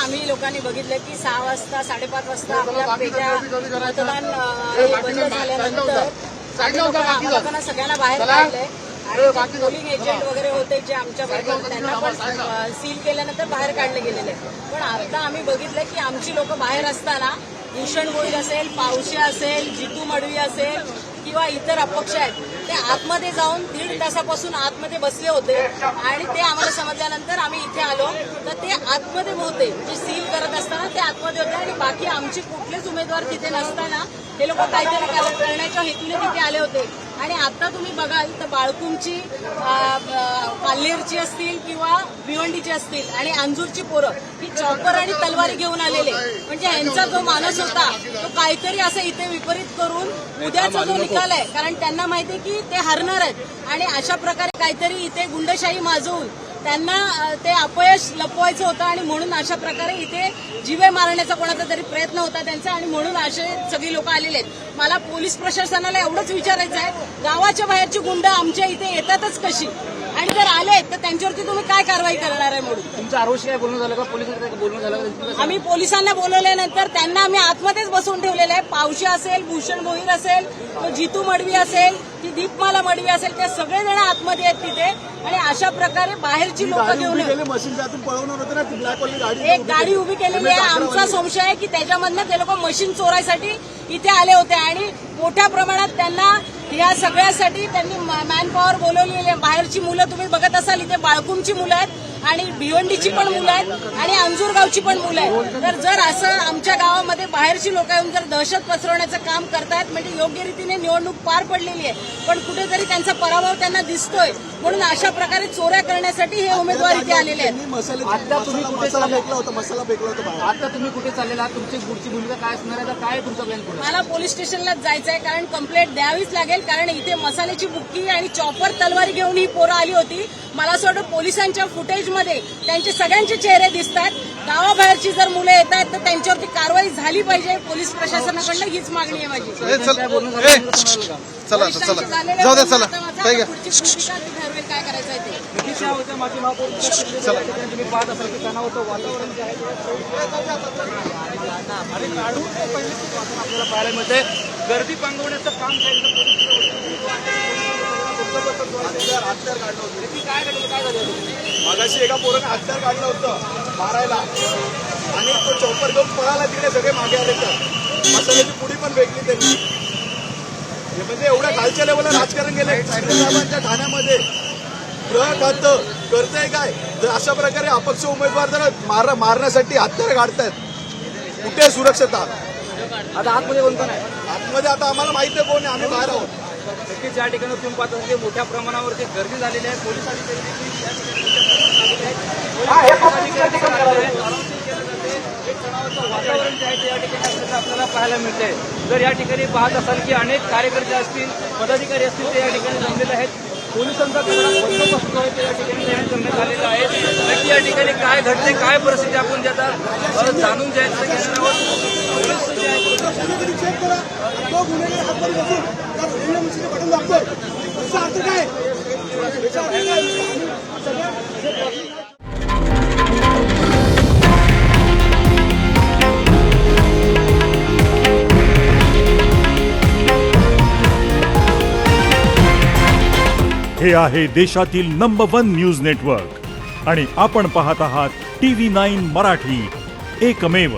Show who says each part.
Speaker 1: आम्ही लोकांनी बघितलं की 6 वाजता 5:30 वाजता आपल्या पेट्या मतदान बंद झाल्यानंतर लोकांना सगळ्यांना बाहेर काढलंय आणि पोलिंग एजंट वगैरे होते जे आमच्या बरोबर त्यांना पण सील केल्यानंतर बाहेर काढले गेलेले. पण आता आम्ही बघितलं की आमची लोक बाहेर असताना भूषण भोईर असेल, पावशे असेल, जितू मडवी असेल किंवा इतर अपक्ष आहेत ते आतमध्ये जाऊन 1.5 तासापासून आतमध्ये बसले होते आणि ते आम्हाला समजल्यानंतर आम्ही इथे आलो तर ते आतमध्ये होते, जे सील करत असताना ते आतमध्ये होते आणि बाकी आमचे कुठलेच उमेदवार तिथे नसताना हे लोक काहीतरी करण्याच्या हेतूने तिथे आले होते. आणि आता तुम्ही बघाल तर बाळकुंची, पाल्हेरची असतील किंवा भिवंडीची असतील आणि अंजूरची पोरं ही चॉपर आणि तलवारी घेऊन आलेले, म्हणजे यांचा जो मानस होता तो काहीतरी असं इथे विपरीत करून उद्याचा जो निकाल आहे, कारण त्यांना माहिती आहे की ते हरणार आहेत आणि अशा प्रकारे काहीतरी इथे गुंडशाही माजवून त्यांना ते अपयश लपवायचं होतं आणि म्हणून अशा प्रकारे इथे जीवे मारण्याचा कोणाचा तरी प्रयत्न होता त्यांचा आणि म्हणून असे सगळी लोक आलेले आहेत. मला पोलीस प्रशासनाला एवढंच विचारायचं आहे, गावाच्या बाहेरची गुंड आमच्या इथे येतातच कशी आणि जर आले तर त्यांच्यावरती तुम्ही काय कारवाई करणार आहे म्हणून.
Speaker 2: तुमचं आरोग्य काय बोलणं झालं का, पोलिसांचं बोलणं झालं का?
Speaker 1: आम्ही पोलिसांना बोलवल्यानंतर त्यांना आम्ही आतमध्येच बसवून ठेवलेलं आहे. पावशे असेल, भूषण भोईर असेल, जितू मडवी असेल, ती दीपमाला मडवी असेल, ते सगळेजण आतमध्ये आहेत तिथे आणि अशा प्रकारे बाहेरची लोक घेऊन एक गाडी उभी केलेली आहे. आमचा संशय आहे की त्याच्यामधनं ते लोक मशीन चोरायसाठी इथे आले होते आणि मोठ्या प्रमाणात त्यांना या सगळ्यासाठी त्यांनी मॅन पॉवर बोलवलेली आहे. बाहेरची मुलं तुम्ही बघत असाल, इथे बाळकुंची मुलं आहेत आणि भिवंडीची पण मुलं आहेत आणि अंजूरगावची पण मुलं आहेत. तर जर असं आमच्या गावामध्ये बाहेरची लोक येऊन जर दहशत पसरवण्याचं काम करतायत म्हणजे योग्य रीतीने निवडणूक पार पडलेली आहे, पण कुठेतरी त्यांचा पराभव त्यांना दिसतोय, म्हणून अशा प्रकारे चोऱ्या करण्यासाठी हे उमेदवार इथे आलेले आहेत.
Speaker 2: आता तुम्ही कुठे चाललेला, तुमची पुढची भूमिका काय असणार आहे, काय तुमचा प्लॅन पुढे?
Speaker 1: मला पोलीस स्टेशनलाच जायचं आहे कारण कंप्लेंट द्यावीच लागेल, कारण इथे मसाल्याची बुक्की आणि चॉपर तलवारी घेऊन ही पोरं आली होती. मला असं वाटतं पोलिसांच्या फुटेजमध्ये त्यांचे सगळ्यांचे चेहरे दिसतात. गावाबाहेरची जर मुलं येत आहेत तर त्यांच्यावरती कारवाई झाली पाहिजे. पोलीस प्रशासनाकडनं हीच मागणी आहे माझी.
Speaker 3: चला जाऊ द्या, चला
Speaker 1: पुढची भूमिका ती ठरवेल काय करायचं आहे ते.
Speaker 2: तुम्ही पाहत असाल की तणावाचं वातावरण जे आहे आपल्याला पाहायला मिळते. गर्दी पांगवण्याचं काम
Speaker 3: हत्यार काढलं होतं. मागाशी एका पोराने हत्यार काढलं होतं मारायला आणि तो चौपर घेऊन पळाला, तिकडे सगळे मागे आले तर मसाल्याची पुडी पण फेकली त्यांनी. म्हणजे एवढ्या खालच्या लेवलला राजकारण गेलंय साहेबांच्या ठाण्यामध्ये. ग्रह खातं करतंय काय, जर अशा प्रकारे अपक्ष उमेदवार जर मारण्यासाठी हत्यार काढतायत, कुठे सुरक्षता?
Speaker 2: आता आतमध्ये कोण पण आहे?
Speaker 3: आतमध्ये आता आम्हाला माहिती आहे कोण आहे, आम्ही बाहेर आहोत.
Speaker 2: नक्कीच या ठिकाणी तुम्ही पाहत असाल मोठ्या प्रमाणावरती गर्दी झालेली आहे. पोलीस वातावरण जे आहे ते या ठिकाणी आपल्याला पाहायला मिळते. जर या ठिकाणी पाहत असाल की अनेक कार्यकर्ते असतील, पदाधिकारी असतील, ते या ठिकाणी जमलेले आहेत. पोलिसांचा बंदोबस्त जो आहे ते या ठिकाणी करण्यात आलेला आहे. नक्की या ठिकाणी काय घडते, काय परिस्थिती आपण ज्याचा जाणून घ्यायचं घेणार आहोत.
Speaker 4: हे आहे देशातील नंबर 1 न्यूज नेटवर्क आणि आपण पाहत आहात TV9 मराठी, एकमेव.